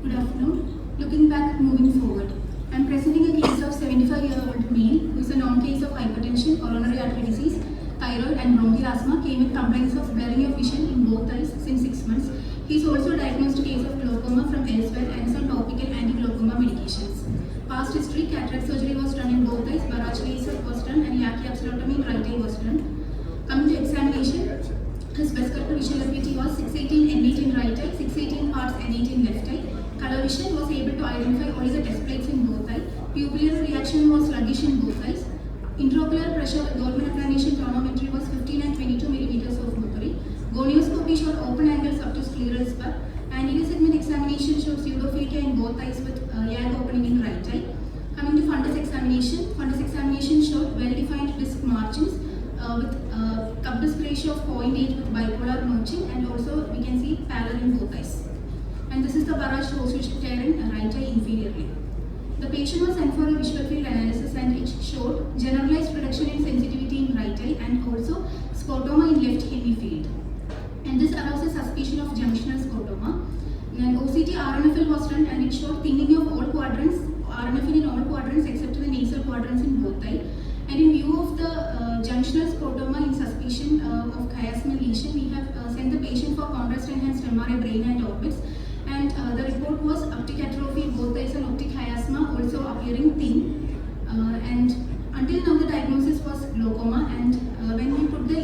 Good afternoon. Looking back, moving forward. I am presenting a case of 75-year-old male who is a known case of hypertension, coronary artery disease, thyroid and bronchial asthma, came with complaints of blurring of vision in both eyes since 6 months. He is also diagnosed a case of glaucoma from elsewhere and is on topical anti-glaucoma medications. Past history, cataract surgery was done in both eyes, barrage laser was done and yachiapsilotomy in right eye was done. Coming to examination, his best corrected visual acuity was 618 N8 in right eye, 618 parts N8 in left eye. Color vision was able to identify only the test plates in both eyes. Pupillary reaction was sluggish in both eyes. Intraocular pressure with Goldman applanation chronometry was 15 and 22 millimeters of mercury. Gonioscopy showed open angles up to scleral spur. Anterior segment examination showed pseudophakia in both eyes with YAG opening in right eye. Coming to fundus examination showed well-defined disc margins with cup disc ratio of 0.8 with bipolar merging, and also we can see pallor in both eyes. And this is the barrage post-vision tear in right eye inferiorly. The patient was sent for a visual field analysis and it showed generalized reduction in sensitivity in right eye and also scotoma in left hemifield. And this arouses suspicion of junctional scotoma. And OCT RNFL was done and it showed thinning of all quadrants, RNFL in all quadrants except the nasal quadrants in both eye. And in view of the junctional scotoma in suspicion of chiasmal lesion, we have sent the patient for contrast enhanced MRI brain and orbits. And the report was optic atrophy in both eyes and optic chiasma also appearing thin. And until now the diagnosis was glaucoma, and when we put the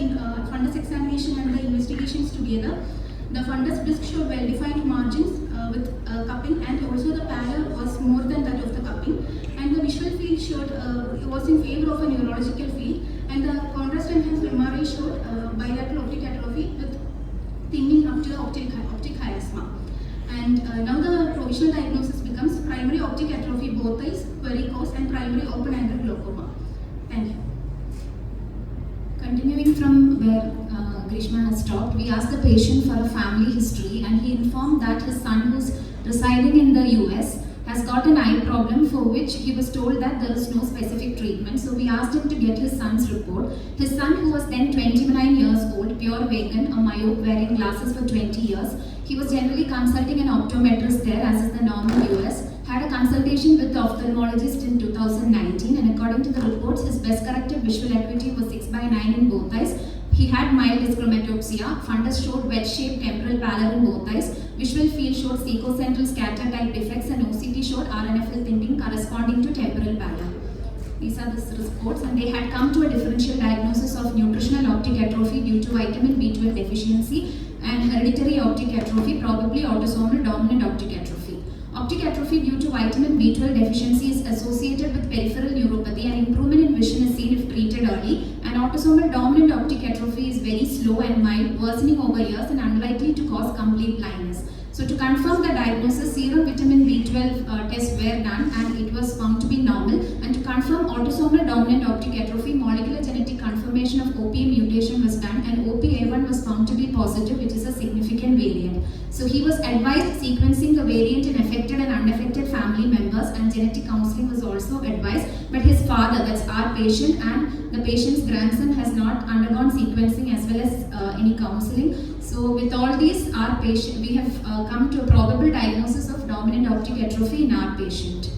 fundus examination and the investigations together, the fundus disc showed well-defined margins with cupping, and also the pallor was more than that of the cupping. And the visual field showed it was in favor of a neurological field, and the contrast enhanced MRI showed bilateral optic atrophy with thinning up to the optic chiasma. And now the provisional diagnosis becomes primary optic atrophy both eyes, varicose and primary open angle glaucoma. Thank you. Continuing from where Grishma has stopped, we asked the patient for a family history and he informed that his son, who's residing in the US, has got an eye problem for which he was told that there is no specific treatment. So we asked him to get his son's report. His son, who was then 29 years old, pure vegan, a myope wearing glasses for 20 years, he was generally consulting an optometrist there, as is the norm in US, had a consultation with the ophthalmologist in 2019, and according to the reports, his best corrected visual acuity was 6/9 in both eyes. He had mild dyschromatopsia, fundus showed wedge-shaped temporal pallor in both eyes, visual field showed secocentral scatter type defects, and OCT showed RNFL thinning corresponding to temporal pallor. These are the reports, and they had come to a differential diagnosis of nutritional optic atrophy due to vitamin B12 deficiency and hereditary optic atrophy, probably autosomal dominant optic atrophy. Optic atrophy due to vitamin B12 deficiency is associated with peripheral neuropathy, and improvement in vision is seen if treated early. And autosomal dominant optic atrophy is very slow and mild, worsening over years and unlikely to cause complete blindness. So to confirm the diagnosis, serum vitamin B12 tests were done and it was found to be normal. And to confirm autosomal dominant optic atrophy, molecular genetic confirmation of OPA mutation was done and OPA1 was found to be positive, which is a significant variant. So he was advised sequencing the variant in affected and unaffected family members, and genetic counseling was also advised. But his father, that's our patient, and the patient's grandson has not undergone sequencing as well as any counseling. So with all these, our patient, we have come to a probable diagnosis of dominant optic atrophy in our patient.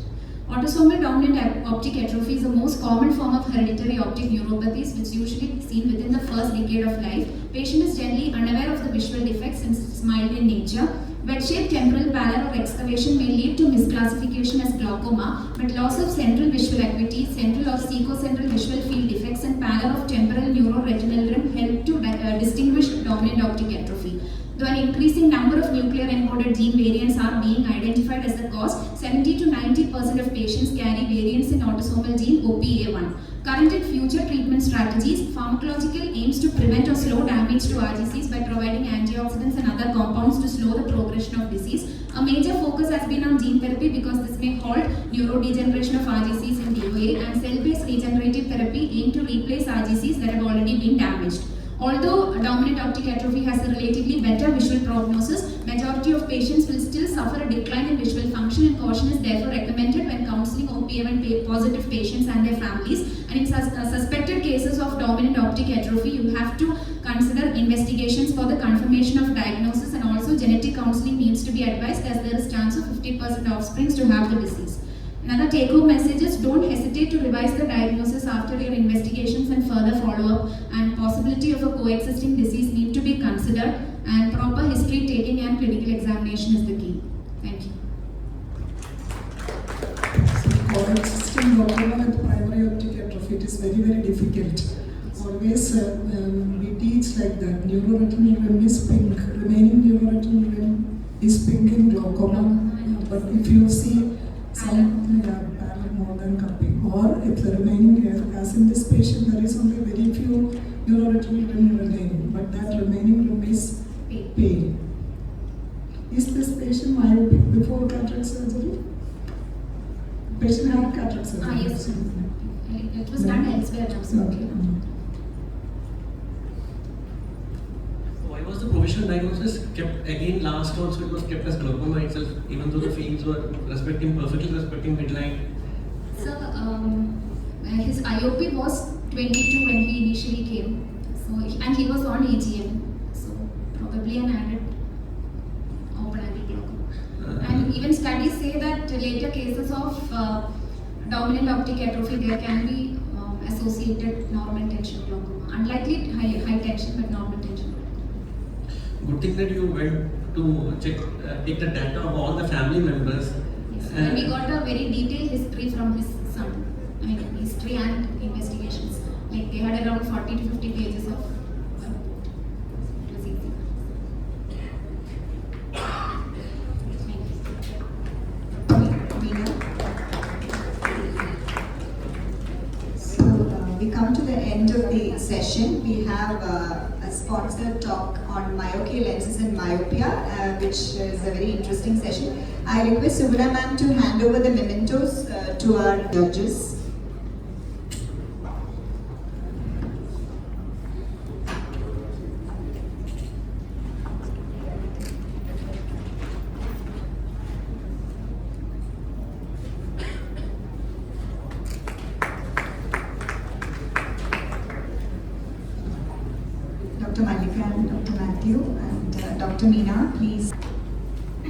Autosomal dominant optic atrophy is the most common form of hereditary optic neuropathies, which is usually seen within the first decade of life. Patient is generally unaware of the visual defects since it's mild in nature. Wedge-shaped temporal pallor or excavation may lead to misclassification as glaucoma, but loss of central visual acuity, central or secocentral visual field defects, and pallor of temporal neuroretinal rim help to distinguish dominant optic atrophy. Though an increasing number of nuclear encoded gene variants are being identified as the cause, 70 to 90% of patients carry variants in autosomal gene OPA1. Current and future treatment strategies, pharmacological aims to prevent or slow damage to RGCs by providing antioxidants and other compounds to slow the progression of disease. A major focus has been on gene therapy because this may halt neurodegeneration of RGCs in DOA, and cell-based regenerative therapy aim to replace RGCs that have already been damaged. Although dominant optic atrophy has a relatively better visual prognosis, majority of patients will still suffer a decline in visual function, and caution is therefore recommended when counseling OPA1 positive patients and their families. And in suspected cases of dominant optic atrophy, you have to consider investigations for the confirmation of diagnosis, and also genetic counseling needs needs to be advised as there is chance of 50% offsprings to have the disease. Another take-home message is don't hesitate to revise the diagnosis after your investigations and further follow-up, and possibility of a coexisting disease need to be considered, and proper history taking and clinical examination is the key. Thank you. Coexisting glaucoma with primary optic atrophy, it is very difficult. Always we teach like that. Neuroretinal rim is pink, remaining neuroretinal rim is pink in glaucoma. But if you see some pallid more than cupping, or if the remaining, as in this patient, there is only very few neuroretinal rim remaining, but that remaining rim is pale. Is this patient myopic before cataract surgery? Patient had cataract surgery. Yes. It was done elsewhere now. So Okay. Why was the provisional diagnosis kept again last also? It was kept as glaucoma itself, even though the fields were perfectly respecting midline. So his IOP was 22 when he initially came. So and he was on AGM. So probably an added open angle glaucoma. And even studies say that later cases of dominant optic atrophy, there can be associated normal tension glaucoma. Unlikely high tension, but normal tension. Good thing that you went to take the data of all the family members. Yes. And we got a very detailed history from his son. I mean, history and investigations. Like they had around 40 to 50 pages of. It was easy. So we come to the end of the session. We have a sponsored talk on myocare lenses and myopia, which is a very interesting session. I request Subhra ma'am to hand over the mementos to our judges. Dr. Malika and Dr. Matthew and Dr. Meena, please.